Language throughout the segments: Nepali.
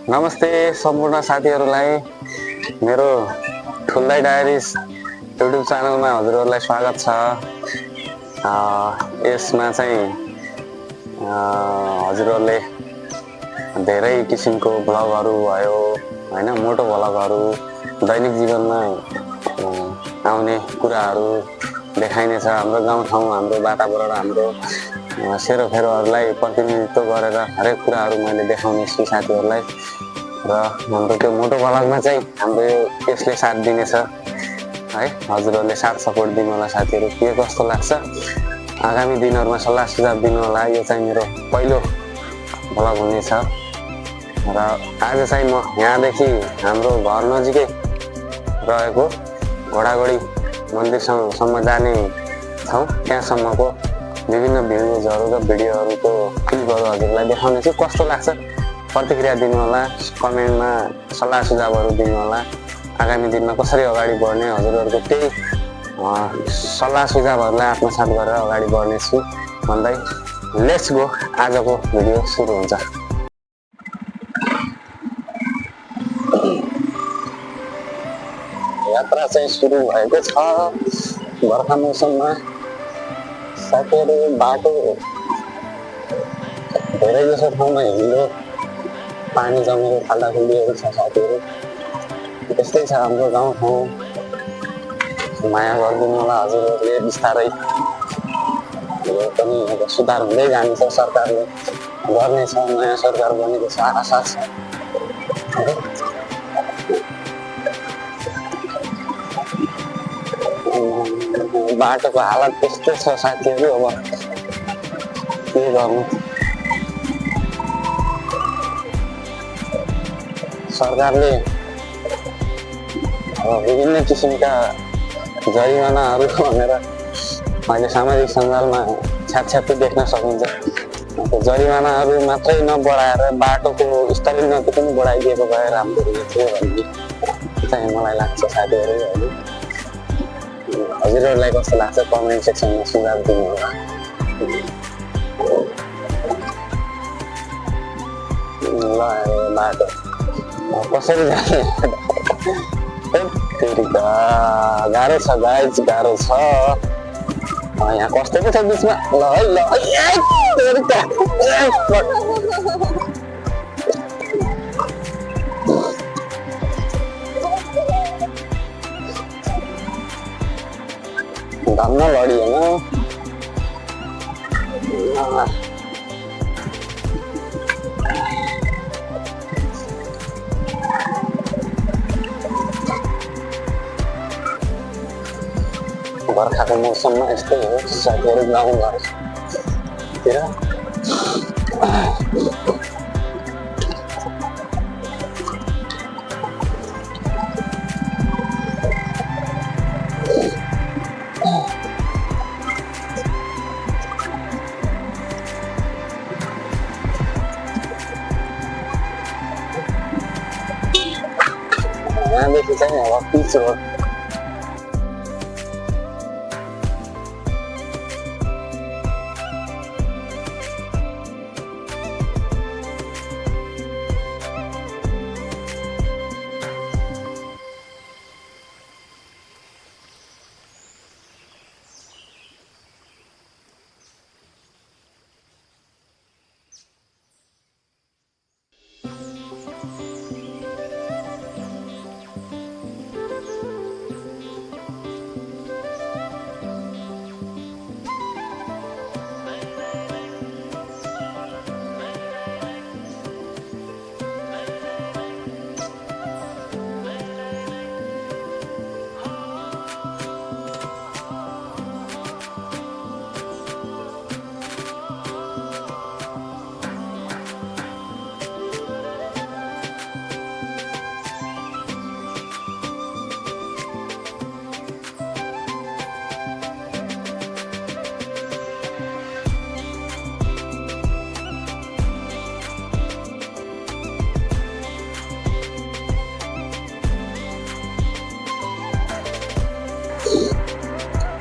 नमस्ते सम्पूर्ण साथीहरूलाई मेरो ठुल्दै डायरिज युट्युब च्यानलमा हजुरहरूलाई स्वागत छ। यसमा चाहिँ हजुरहरूले धेरै किसिमको भ्लगहरू भयो हैन, मोटो भ्लगहरू, दैनिक जीवनमा आउने कुराहरू देखाइनेछ। हाम्रो गाउँठाउँ, हाम्रो वातावरण, हाम्रो सेरोफेरोहरूलाई प्रतिनिधित्व गरेर हरेक कुराहरू मैले देखाउने छु साथीहरूलाई। र हाम्रो त्यो मोटो भ्लगमा चाहिँ हाम्रो यसले साथ दिनेछ है। हजुरहरूले साथ सपोर्ट दिनु होला साथीहरू। के कस्तो लाग्छ आगामी दिनहरूमा सल्लाह सुझाव दिनु होला। यो चाहिँ मेरो पहिलो भ्लग हुनेछ र आज चाहिँ म यहाँदेखि हाम्रो घर नजिकै रहेको घोडाघोडी मन्दिरसम्म जाने ठाउँ, त्यहाँसम्मको विभिन्न भ्युजहरू र भिडियोहरूको क्लिपहरू हजुरलाई देखाउनेछु। कस्तो लाग्छ प्रतिक्रिया दिनु होला, कमेन्टमा सल्लाह सुझावहरू दिनु होला। आगामी दिनमा कसरी अगाडि बढ्ने, हजुरहरूको त्यही सल्लाह सुझावहरूलाई आत्मसात गरेर अगाडि बढ्नेछु भन्दै लेट्स गो, आजको भिडियो सुरु हुन्छ। यात्रा चाहिँ सुरु भएको छ बर्खा मौसममा साथीहरू। बाटो धेरै जसो ठाउँमा हिलो पानी जमेको खाल्डाखुल्डीहरू छ साथीहरू। त्यस्तै छ हाम्रो गाउँठाउँ। माया गरिदिनु होला हजुरहरूले। बिस्तारै यो पनि अब सुधार हुँदै जानेछ, सरकारले गर्नेछ। नयाँ सरकार बनेको छ, आशा छ। बाटोको हालत त्यस्तै छ साथीहरू। अब के गर्नु, सरकारले विभिन्न किसिमका जरिमानाहरू भनेर अहिले सामाजिक सञ्जालमा छ्यापछ्यापी देख्न सकिन्छ। जरिमानाहरू मात्रै नबढाएर बाटोको स्तरोन्नति पनि बढाइदिएको भए राम्रो हुन्थ्यो भन्ने चाहिँ मलाई लाग्छ साथीहरू। हजुरहरूलाई कस्तो लाग्छ कमेन्ट सेक्सनमा सुझाव दिनु होला। ल बाटो कसरी जाने गाह्रो छ गाइज, गाह्रो छ। यहाँ कस्तो पो छ बिचमा। ल है ल धन्न लडी होइन। बर्खाको मौसममा यस्तै हो साथीहरू गाउँघरतिर। यहाँदेखि चाहिँ अब पिच रोड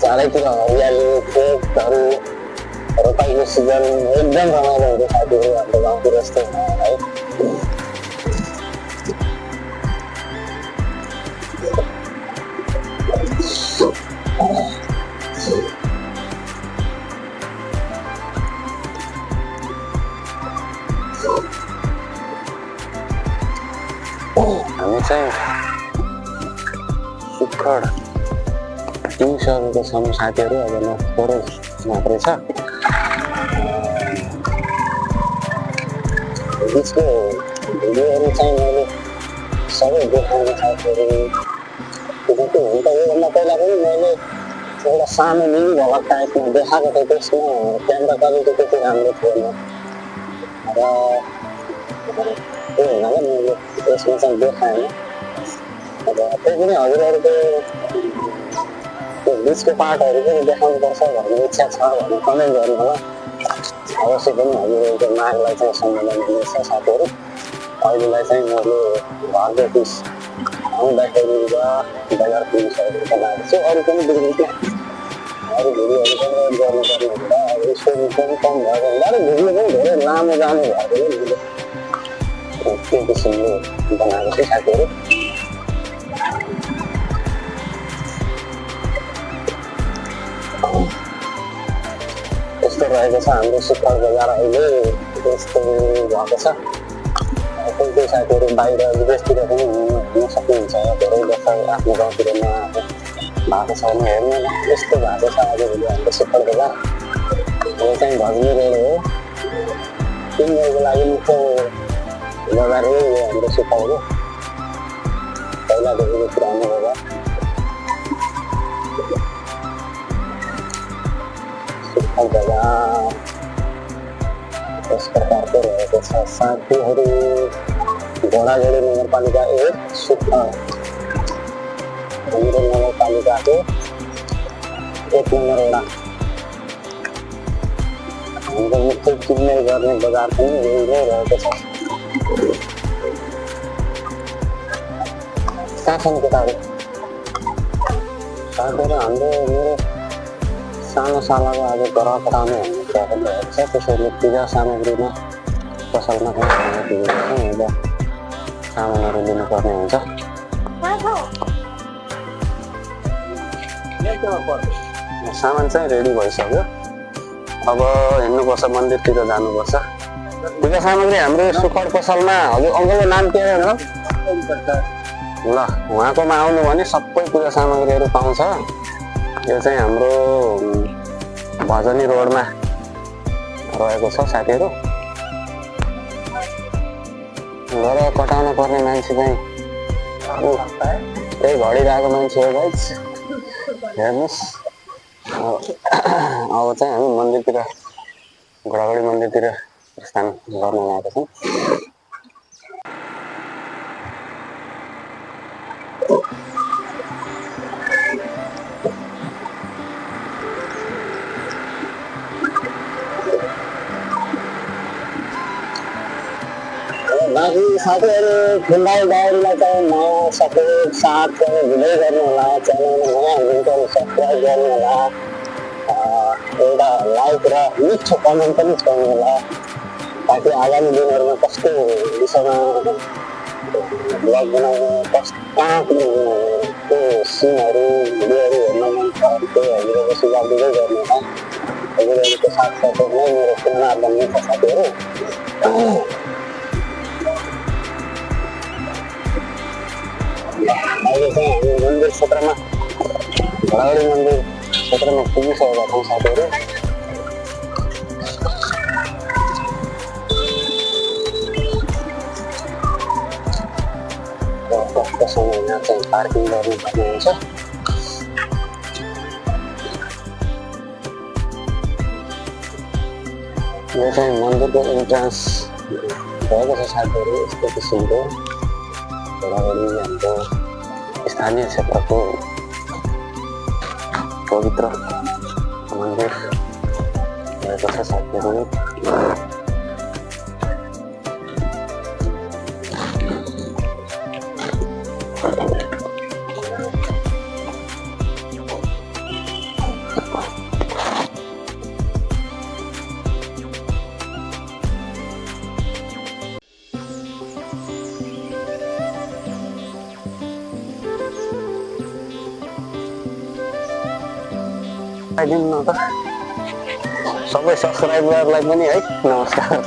चारैतिर हरियाली, खेतहरू, रोपाइको सिजन एकदम रमाइलो हुन्छ साथीहरू। हाम्रो गाउँतिर यस्तो है। चाहिँ सुखड 300 रुपियाँको सम्म साथीहरू अब न थोरै मात्रै छ बिचको भिडियोहरू चाहिँ मैले सबै देखाउने साथीहरू जति हुन्छ योभन्दा पहिला पनि मैले एउटा सानो मिनी भ्लग टाइपमा देखाएको थिएँ त्यसमा क्यामेरा क्वालिटी त्यति राम्रो थिएन र त्यो हुनाले मैले त्यसमा चाहिँ देखाएँ अब त्यही पनि हजुरहरूको त्यो बिचको पार्टहरू पनि देखाउनुपर्छ भन्ने इच्छा छ भने कमेन्ट गर्नु होला अवश्य पनि हजुरहरूको मागलाई चाहिँ सम्बोधन हुनेछ साथीहरू अहिलेलाई चाहिँ मैले घरदेखि आउँदाखेरि बजार पुलिसहरू बनाएको छु अरू पनि बिग्रिन्छ अरू भिडियोहरू पनि गर्नुपर्ने हुँदा अब स्टोरी पनि कम भएको हुँदा र भिडियो पनि धेरै लामो जाने भएकोले मैले त्यो किसिमले बनाएको छु साथीहरू यस्तो रहेको छ हाम्रो सुखर बजार अहिले यस्तो भएको छ कोही कोही साथीहरू बाहिर विदेशतिर पनि हुन सक्नुहुन्छ धेरै वर्ष आफ्नो गाउँतिर नआएको भएको छ भने हेर्नु न यस्तो भएको छ आजभोलि हाम्रो सुखर बजार यो चाहिँ भजनी रोड हो 3 दिनको लागि मुख्य बजार हो यो हाम्रो सुखरको पहिलादेखिको पुरानो बजार सुखर बजार यस प्रकारको रहेको छ साथीहरू घोडाघोडी नगरपालिका 1 सुखर हाम्रो नगरपालिकाको 1 नम्बर वडा हाम्रो मुख्य किन्ने गर्ने बजार पनि यही नै रहेको छ कहाँ छन् केटाहरू साथीहरू हाम्रो मेरो सानो सालाको आज घर पठाउने भन्ने छ त्यसैले पूजा सामग्रीमा पसलमा पनि सामानहरू लिनुपर्ने हुन्छ सामान चाहिँ रेडी भइसक्यो अब हिँड्नुपर्छ मन्दिरतिर जानुपर्छ पूजा सामग्री हाम्रो सुखर पसलमा हजुर अङ्कलको नाम के हो ल उहाँकोमा आउनु भने सबै पूजा सामग्रीहरू पाउँछ यो चाहिँ हाम्रो भजनी रोडमा रहेको छ साथीहरू घर कटाउन पर्ने मान्छे चाहिँ त्यही घडिरहेको मान्छे हो गाइस हेर्नुहोस् अब चाहिँ हामी मन्दिरतिर घोडाघोडी मन्दिरतिर प्रस्थान गर्न लागेका छौँ बाँकी साथीहरू फिलहाल डायरीलाई चाहिँ नयाँ सपोर्ट साथ पनि भिडियो गर्नु होला च्यानलमा नयाँ हुनुहुन्छ सब्सक्राइब गर्नु होला एउटा लाइक र मिठो कमेन्ट पनि छोड्नु होला ताकि आगामी दिनहरूमा कस्तो विषयमा ब्लग बनाउनु कहाँ त्यो सिनहरू भिडियोहरू हेर्न मन छ त्यही हजुरहरूको सुझाव दिँदै गर्नु होला हजुरहरूको साथसाथै नै मेरो प्रेरणा बन्ने छ साथीहरू अहिले चाहिँ हामी मन्दिर क्षेत्रमा घोडाघोडी मन्दिर क्षेत्रमा पुगिसकेका छौँ साथीहरू कस्तो समयमा चाहिँ पार्किङ गर्नुपर्ने हुन्छ यो चाहिँ मन्दिरको इन्ट्रान्स भएको छ साथीहरू यस्तो किसिमको घोडाघोडी हाम्रो स्थानीय क्षेत्रको पवित्र मन्दिर रहेको छ साथीहरू दिनु त सबै सब्सक्राइबरलाई पनि है नमस्कार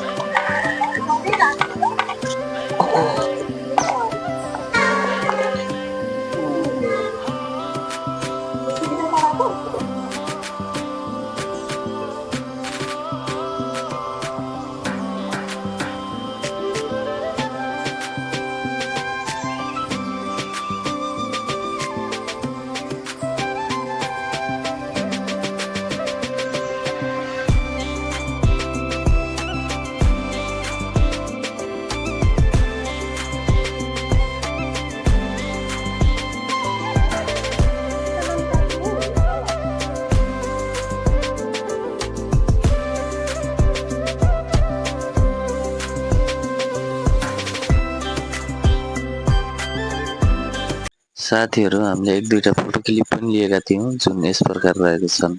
साथीहरू हामीले एक दुईटा फोटो क्लिप पनि लिएका थियौँ जुन यस प्रकार रहेको छन्।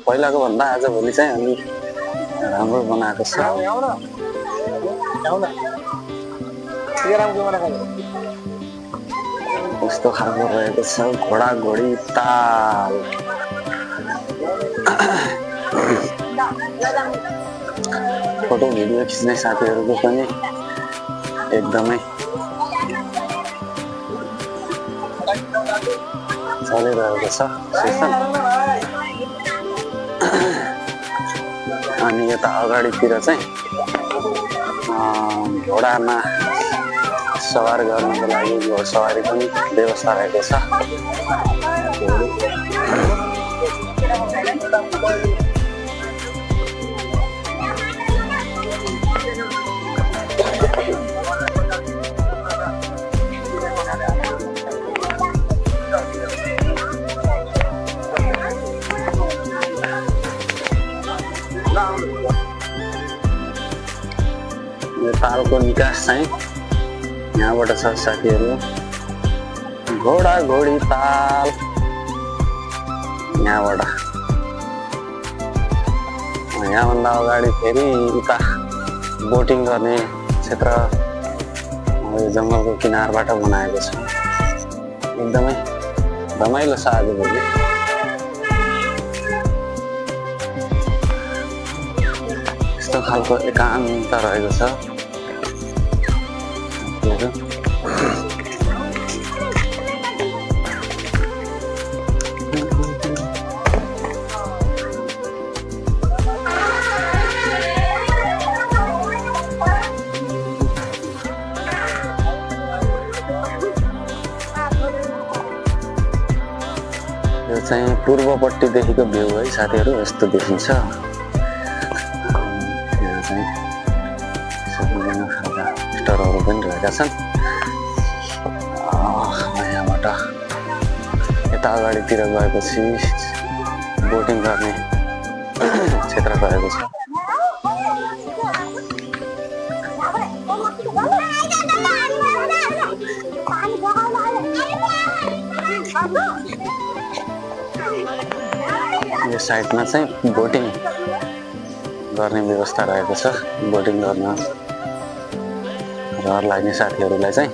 पहिलाको भन्दा आजभोलि चाहिँ अलिक राम्रो बनाएको छ। यस्तो खालको रहेको छ घोडा घोडी ताल। फोटो भिडियो खिच्ने साथीहरूको पनि एकदमै चलिरहेको छ सेसन। अनि यता अगाडितिर चाहिँ घोडामा सवार गर्नको लागि घोडसवारी पनि व्यवस्था रहेको छ। तालको निकास चाहिँ यहाँबाट छ साथीहरू। घोडा घोडी ताल यहाँबाट। यहाँभन्दा अगाडि फेरि उता बोटिङ गर्ने क्षेत्र जङ्गलको किनारबाट बनाएको छ। एकदमै रमाइलो छ आजभोलि। यस्तो खालको एकान्त रहेको छ। यो चाहिँ पूर्वपट्टिदेखिको भ्यू है साथीहरू, यस्तो देखिन्छ। रहेका छन्। यहाँबाट यता अगाडितिर गएपछि बोटिङ गर्ने क्षेत्र रहेको छ। यो साइडमा चाहिँ बोटिङ गर्ने व्यवस्था रहेको छ। बोटिङ गर्न रहर लाग्ने साथीहरूलाई चाहिँ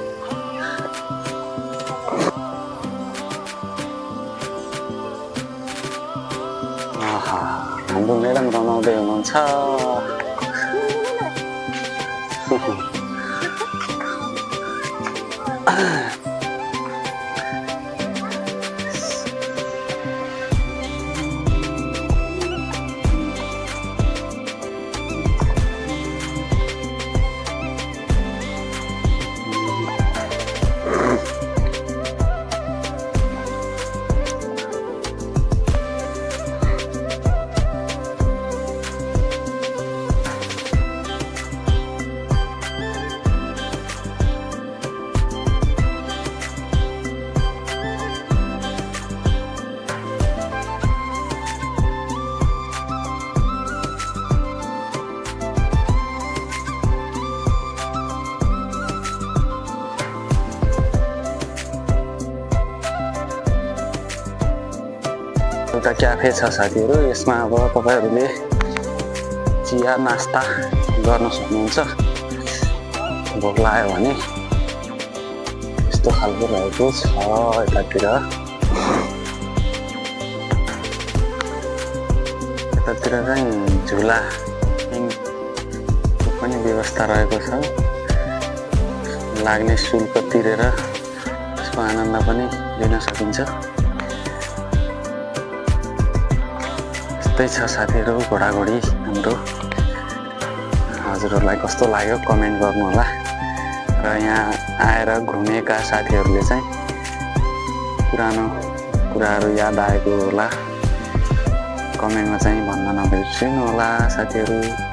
हाम्रो म्याडम रमाउँदै हुनुहुन्छ। एउटा क्याफे छ साथीहरू। यसमा अब तपाईहरूले चिया नास्ता गर्न सक्नुहुन्छ। भोक लाग्यो भने यस्तो खालको रहेको छ। यतातिर चाहिँ झुला पनि व्यवस्था रहेको छ। लाग्ने शुल्क तिरेर यसको आनन्द पनि लिन सकिन्छ। त्यस्तै छ साथीहरू घोडाघोडी हाम्रो। हजुरहरूलाई कस्तो लाग्यो कमेन्ट गर्नु होला। र यहाँ आएर घुमेका साथीहरूले चाहिँ पुरानो कुराहरू याद आएको होला कमेन्टमा चाहिँ भन्न नबिर्सिनु होला साथीहरू।